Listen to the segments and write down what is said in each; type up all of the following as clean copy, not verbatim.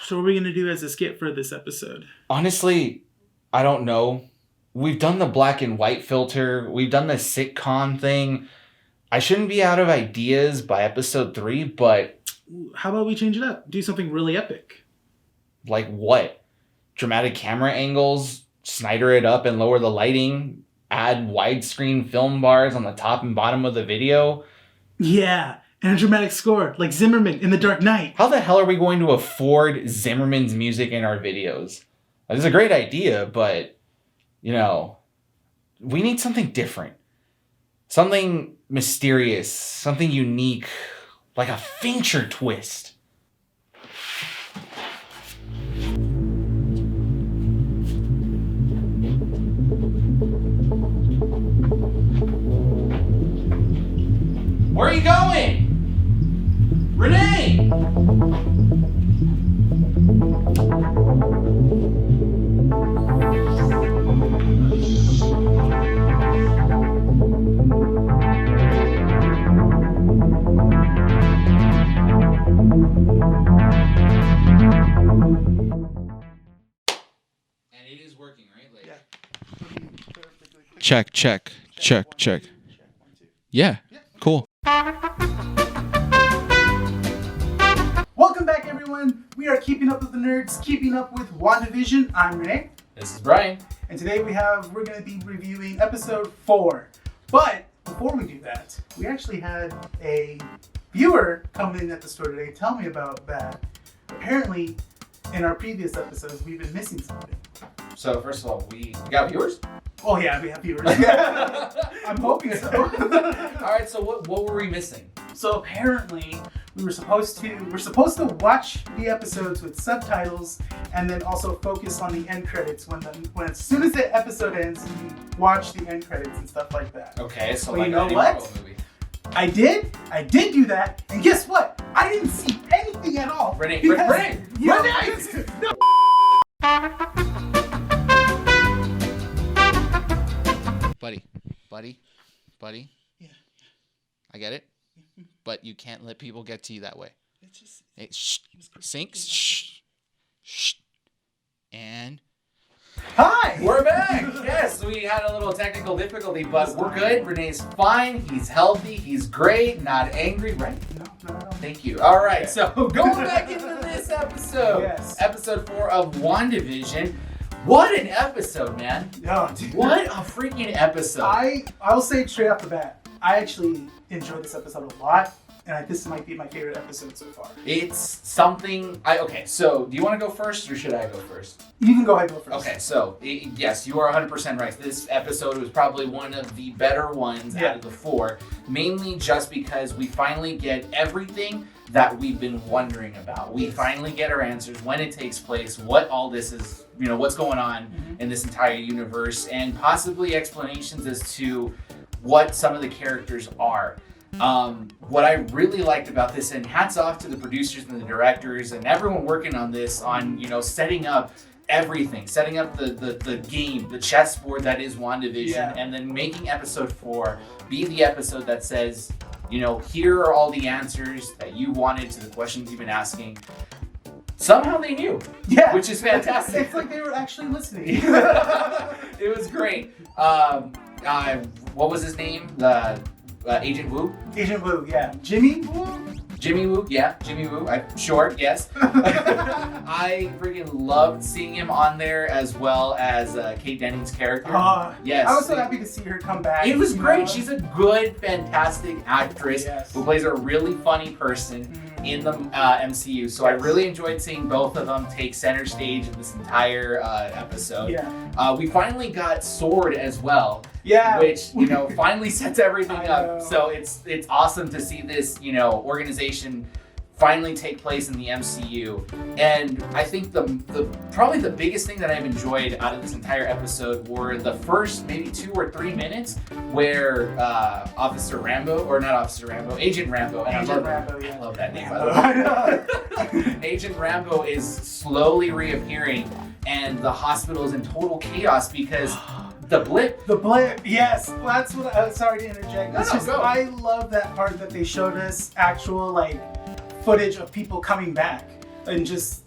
So what are we going to do as a skit for this episode? Honestly, I don't know. We've done the black and white filter. We've done the sitcom thing. I shouldn't be out of ideas by episode 3, but... How about we change it up? Do something really epic. Like what? Dramatic camera angles, Snyder it up and lower the lighting, add widescreen film bars on the top and bottom of the video. Yeah, and a dramatic score, like Zimmerman in The Dark Knight. How the hell are we going to afford Zimmerman's music in our videos? It's a great idea, but, you know, we need something different. Something mysterious, something unique, like a Fincher twist. Where are you going? Rene! And it is working, right? Like... Check. Yeah, cool. Welcome back, everyone. We are keeping up with the nerds, keeping up with WandaVision. I'm Rene. This is Bryan. And today we're going to be reviewing episode 4. But before we do that, we actually had a viewer come in at the store today. Tell me about that. Apparently, in our previous episodes, we've been missing something. So, first of all, we got viewers? Oh yeah, we have viewers. I'm hoping so. Alright, so what were we missing? So apparently we're supposed to watch the episodes with subtitles and then also focus on the end credits when as soon as the episode ends, you watch the end credits and stuff like that. Okay, so well, like you know any what? Marvel movie. I did do that, and guess what? I didn't see anything at all. Rene! No. Buddy. Yeah. I get it, but you can't let people get to you that way. It's just... Hey, shh. Sync. Shh. And... Hi! We're back! Yes, we had a little technical difficulty, but we're good. Renee's fine. He's healthy. He's great. Not angry, right? No. Thank you. All right, so going back into this episode. Yes. Episode 4 of WandaVision. What an episode, man. Oh, dude. What a freaking episode. I will say straight off the bat, I actually enjoyed this episode a lot, and this might be my favorite episode so far. It's something... Okay, so do you want to go first, or should I go first? You can go ahead and go first. Okay, so yes, you are 100% right. This episode was probably one of the better ones out of the 4, mainly just because we finally get everything that we've been wondering about. We finally get our answers, when it takes place, what all this is, what's going on in this entire universe, and possibly explanations as to what some of the characters are. What I really liked about this, and hats off to the producers and the directors and everyone working on this, on setting up everything, setting up the game, the chessboard that is WandaVision, and then making episode 4 be the episode that says, here are all the answers that you wanted to the questions you've been asking. Somehow they knew, which is fantastic. It's like they were actually listening. It was great. What was his name? Agent Wu? Agent Wu, yeah. Jimmy Wu? Jimmy Woo, yeah, Jimmy Woo. Short, yes. I freaking loved seeing him on there, as well as Kate Denning's character. Yes. I was so happy to see her come back. It was great. She's a good, fantastic actress who plays a really funny person in the MCU. So I really enjoyed seeing both of them take center stage in this entire episode. We finally got Sword as well. Which, finally sets everything up. So it's awesome to see this, organization finally take place in the MCU. And I think probably the biggest thing that I've enjoyed out of this entire episode were the first maybe 2 or 3 minutes where Agent Rambo, and I love that name, by the way. Agent Rambo is slowly reappearing, and the hospital is in total chaos because the blip, yes. Well, that's what sorry to interject. Go. I love that part that they showed us actual footage of people coming back and just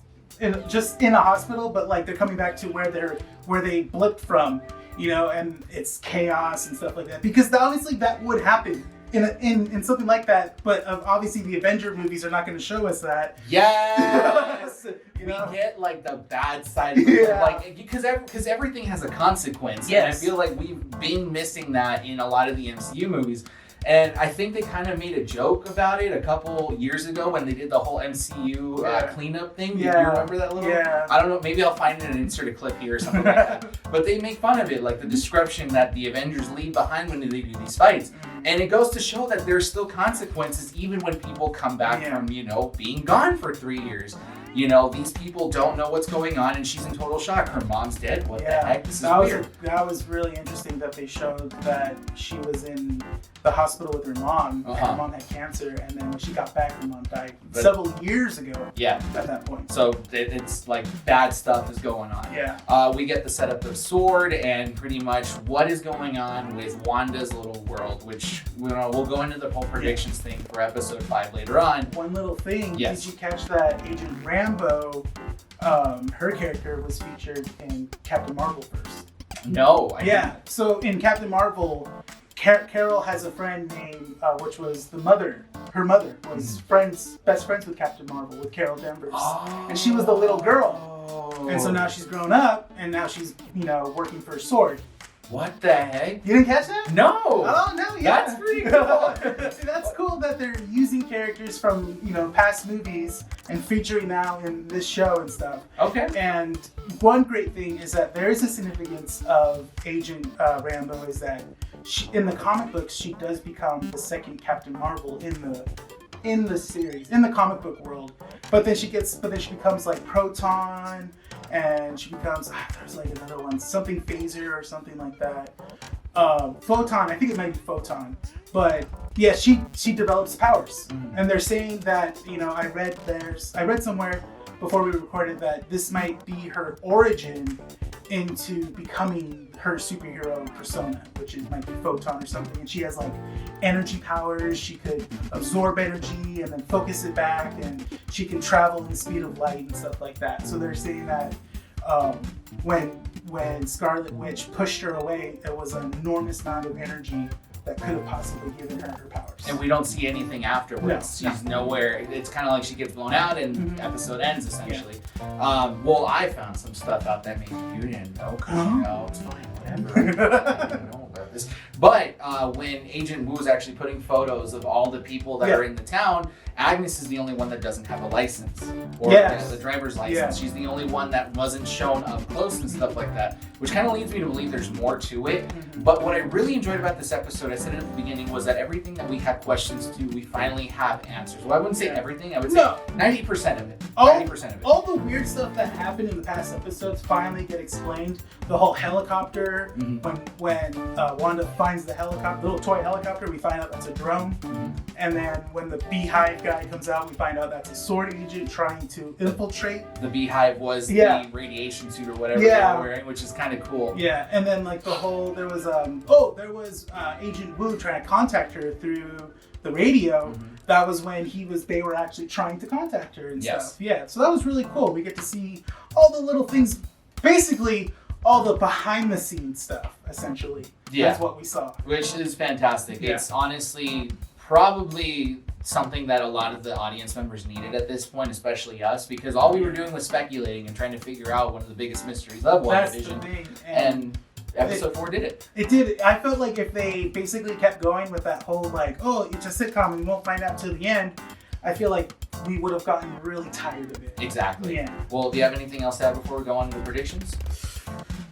just in a hospital, but like they're coming back to where they blipped from, you know, and it's chaos and stuff like that. Because obviously that would happen in something like that, but obviously the Avenger movies are not going to show us that. Yes. You know? We get like the bad side of it, like because everything has a consequence. Yes. And I feel like we've been missing that in a lot of the MCU movies. And I think they kind of made a joke about it a couple years ago when they did the whole MCU cleanup thing. Do you remember that little? Yeah. I don't know. Maybe I'll find it and insert a clip here or something like that. But they make fun of it, like the description that the Avengers leave behind when they do these fights. And it goes to show that there's still consequences even when people come back from, you know, being gone for 3 years. You know, these people don't know what's going on, and she's in total shock. Her mom's dead. What the heck? This is weird. That was really interesting that they showed that she was in the hospital with her mom. Her mom had cancer, and then when she got back, her mom died several years ago. Yeah. At that point. So it's like bad stuff is going on. Yeah. We get the setup of Sword and pretty much what is going on with Wanda's little world, which we'll go into the whole predictions thing for episode 5 later on. One little thing. Yes. Did you catch that Agent Rambo? Her character was featured in Captain Marvel first. No. So in Captain Marvel, Carol has a friend named, which was her mother was best friends with Captain Marvel, with Carol Danvers. And she was the little girl. And so now she's grown up, and now she's, you know, working for Sword. What the heck? You didn't catch that? No. Oh, no, yeah. That's pretty cool. That's cool that they're using characters from, you know, past movies and featuring now in this show and stuff. Okay. And one great thing is that there is a significance of Agent Rambo is that in the comic books, she does become the second Captain Marvel in the series, in the comic book world. But then she becomes like Proton, and she becomes, there's like another one, something Phaser or something like that. Photon, I think it might be Photon. But yeah, she develops powers. And they're saying that, you know, I read somewhere before we recorded that this might be her origin into becoming her superhero persona, which might be Photon or something. And she has like energy powers. She could absorb energy and then focus it back, and she can travel in the speed of light and stuff like that. So they're saying that when Scarlet Witch pushed her away, there was an enormous amount of energy that could have possibly given her her powers. And we don't see anything afterwards. She's nowhere. It's kind of like she gets blown out and episode ends, essentially. Well, I found some stuff out that maybe you didn't know, because, you know, it's fine, whatever. I didn't know about this. But when Agent Wu is actually putting photos of all the people that are in the town, Agnes is the only one that doesn't have a license, or the driver's license. She's the only one that wasn't shown up close and stuff like that, which kind of leads me to believe there's more to it. But what I really enjoyed about this episode, I said it at the beginning, was that everything that we had questions to, we finally have answers. Well, I wouldn't say everything. I would say 90% of it. 90% of it. All the weird stuff that happened in the past episodes finally get explained. The whole helicopter, when Wanda finds the helicopter, little toy helicopter, we find out that's a drone. And then when the Beehive guy comes out, we find out that's a Sword agent trying to infiltrate. The Beehive was the radiation suit or whatever they were wearing, which is kind of cool. Yeah, and then like there was Agent Wu trying to contact her through the radio. That was when they were actually trying to contact her and stuff. Yeah, so that was really cool. We get to see all the little things, basically all the behind the scenes stuff, essentially. That's what we saw. Which is fantastic. It's honestly probably something that a lot of the audience members needed at this point, especially us, because all we were doing was speculating and trying to figure out one of the biggest mysteries of WandaVision. And episode 4 did it. It did. I felt like if they basically kept going with that whole like, oh, it's a sitcom and we won't find out till the end, I feel like we would have gotten really tired of it. Exactly. Yeah. Well, do you have anything else to add before we go on to the predictions?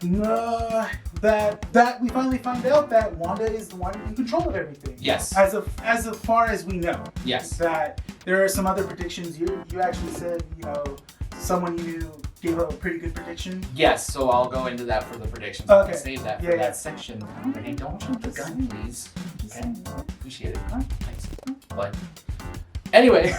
No, that we finally find out that Wanda is the one in control of everything. Yes. As far as we know. Yes. That there are some other predictions. You actually said, you know, someone you knew gave a pretty good prediction. Yes, so I'll go into that for the predictions. Okay. I'll save that for that section. Rene, don't jump the gun, please. Okay. Appreciate it. Thanks. But anyway,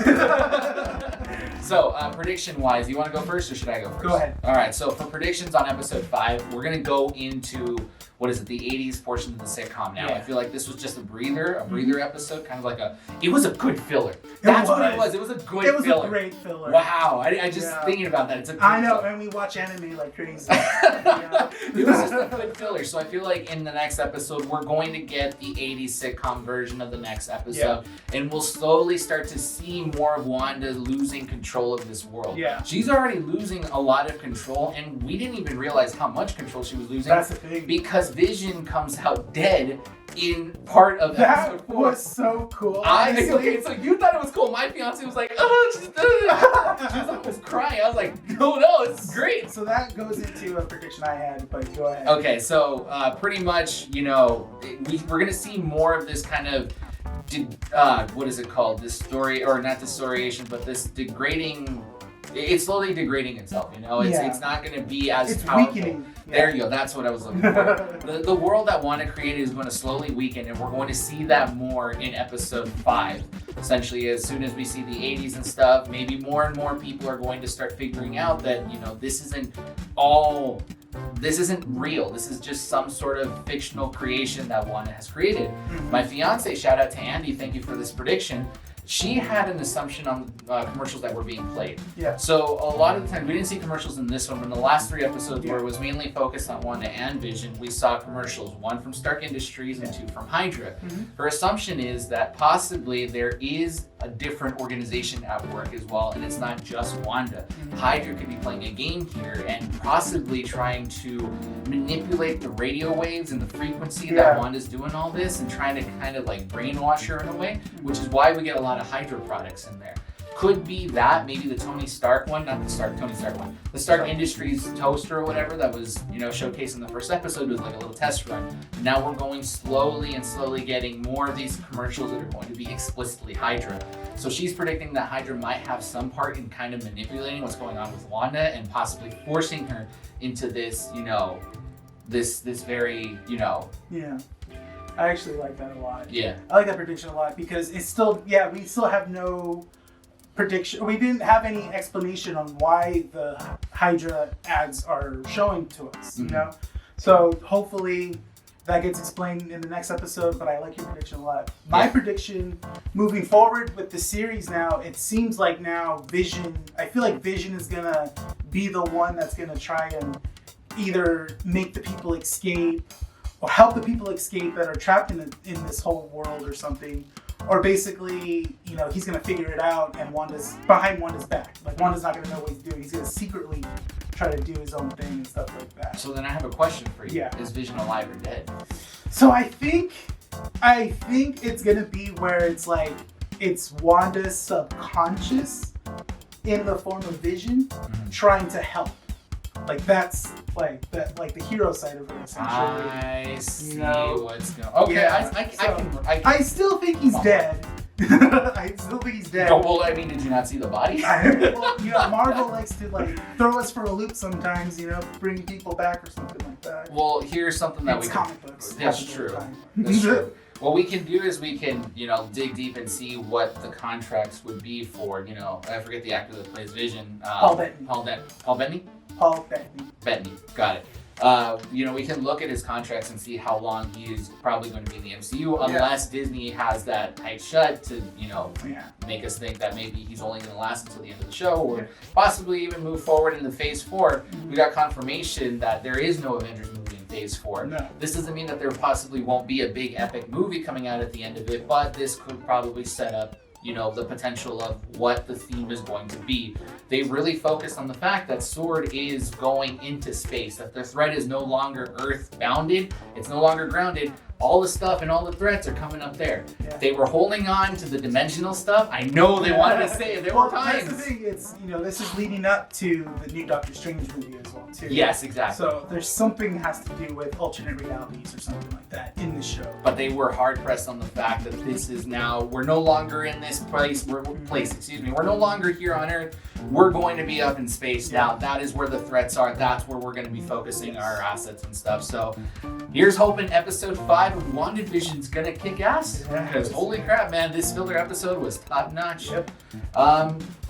so prediction-wise, you want to go first or should I go first? Go ahead. All right, so for predictions on episode 5, we're going to go into the 80s portion of the sitcom now. Yeah. I feel like this was just a breather episode, kind of like it was a good filler. That's what it was. It was a good It was filler. a great filler. Wow. I just thinking about that. It's a good I know, filler. and we watch anime like crazy. It was just a good filler. So I feel like in the next episode, we're going to get the 80s sitcom version of the next episode. And we'll slowly start to see more of Wanda losing control of this world. Yeah. She's already losing a lot of control, and we didn't even realize how much control she was losing. That's the thing. Because Vision comes out dead in part of episode 4. That was so cool. Okay, so you thought it was cool. My fiance was like, oh, she's dead. She was almost crying. I was like, no, this is great. So that goes into a prediction I had, but go ahead. Okay, so pretty much, we're going to see more of this kind of, what is it called? This story, or not disorientation, but this degrading. It's slowly degrading itself, It's not going to be as powerful. Weakening. There you go. That's what I was looking for. The world that Wanda created is going to slowly weaken, and we're going to see that more in episode 5. Essentially, as soon as we see the 80s and stuff, maybe more and more people are going to start figuring out that, this isn't real. This is just some sort of fictional creation that Wanda has created. Mm-hmm. My fiance, shout out to Andy, thank you for this prediction. She had an assumption on commercials that were being played. Yeah. So a lot of the time, we didn't see commercials in this one, but in the last 3 episodes where it was mainly focused on Wanda and Vision, we saw commercials, 1 from Stark Industries and 2 from Hydra. Mm-hmm. Her assumption is that possibly there is a different organization at work as well, and it's not just Wanda. Mm-hmm. Hydra could be playing a game here and possibly trying to manipulate the radio waves and the frequency that Wanda's doing all this and trying to kind of like brainwash her in a way, which is why we get a lot of Hydra products in there. Could be that, maybe the Tony Stark one, not the Tony Stark one, the Stark Industries toaster or whatever that was, showcased in the first episode was like a little test run. Now we're going slowly getting more of these commercials that are going to be explicitly Hydra. So she's predicting that Hydra might have some part in kind of manipulating what's going on with Wanda and possibly forcing her into this, this very, Yeah. I actually like that a lot. Yeah. I like that prediction a lot because it's still, we still have no prediction. We didn't have any explanation on why the Hydra ads are showing to us, So hopefully that gets explained in the next episode, but I like your prediction a lot. My prediction moving forward with the series now, it seems like now I feel like Vision is going to be the one that's going to try and either make the people escape or help the people escape that are trapped in this whole world or something. Or basically, he's going to figure it out and Wanda's behind Wanda's back. Like, Wanda's not going to know what he's doing. He's going to secretly try to do his own thing and stuff like that. So then I have a question for you. Yeah. Is Vision alive or dead? So I think it's going to be where it's like, it's Wanda's subconscious in the form of Vision trying to help. Like, that's like the hero side of it, essentially. I see what's going on. Okay, yeah, I still think he's dead. I still think he's dead. Oh, well, I mean, did you not see the body? Marvel likes to throw us for a loop sometimes, bring people back or something like that. Well, here's something that it's comic books. That's true. That's true. What we can do is we can, dig deep and see what the contracts would be for, I forget the actor that plays Vision. Paul Bettany. Paul Bettany? Paul Bettany. Bettany, got it. We can look at his contracts and see how long he is probably going to be in the MCU, unless Disney has that tight shut to, make us think that maybe he's only going to last until the end of the show, or possibly even move forward into Phase 4. We got confirmation that there is no Avengers movie in Phase 4. No. This doesn't mean that there possibly won't be a big epic movie coming out at the end of it, but this could probably set up the potential of what the theme is going to be. They really focused on the fact that S.W.O.R.D. is going into space, that the threat is no longer Earth-bounded, it's no longer grounded. All the stuff and all the threats are coming up there. Yeah. They were holding on to the dimensional stuff. I know they wanted to say it. There were times. That's the thing. It's this is leading up to the new Doctor Strange movie as well too. Yes, exactly. So there's something has to do with alternate realities or something like that in the show. But they were hard pressed on the fact that this is now we're no longer in this place. We're no longer here on Earth. we're going to be up in space now. That is where the threats are. That's where we're going to be focusing our assets and stuff. So here's hoping episode 5 of WandaVision's going to kick ass. Because holy crap, man, this filler episode was top notch. Yep.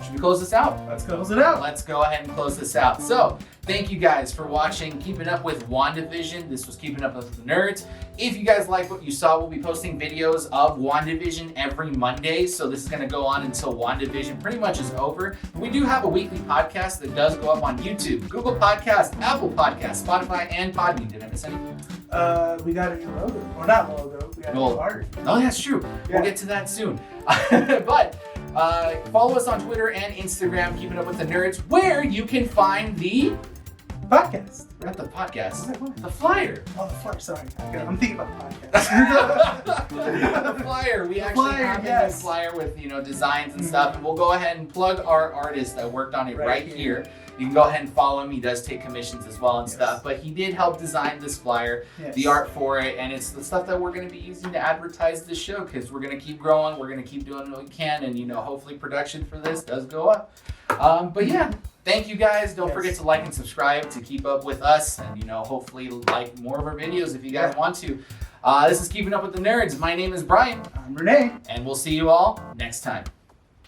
Should we close this out? Let's close it out. Let's go ahead and close this out. So, thank you guys for watching Keeping Up with WandaVision. This was Keeping Up with the Nerds. If you guys like what you saw, we'll be posting videos of WandaVision every Monday. So this is going to go on until WandaVision pretty much is over. We do have a weekly podcast that does go up on YouTube, Google Podcast, Apple Podcast, Spotify, and Podbean. Did I miss any? We got a new logo. Or not logo. We got a new art. Oh, that's true. Yeah. We'll get to that soon. But follow us on Twitter and Instagram, Keeping Up with the Nerds, where you can find the podcast. Not the podcast. What? The flyer. Oh, the flyer. Sorry. I'm thinking about the podcast. The flyer. We actually have a new flyer with designs and stuff, and we'll go ahead and plug our artist that worked on it right here. You can go ahead and follow him. He does take commissions as well and stuff, but he did help design this flyer, the art for it, and it's the stuff that we're going to be using to advertise this show because we're going to keep growing. We're going to keep doing what we can, and hopefully production for this does go up. But yeah, thank you guys. Don't forget to like and subscribe to keep up with us, and hopefully like more of our videos if you guys want to. This is Keeping Up with the Nerds. My name is Bryan. I'm Rene. And we'll see you all next time.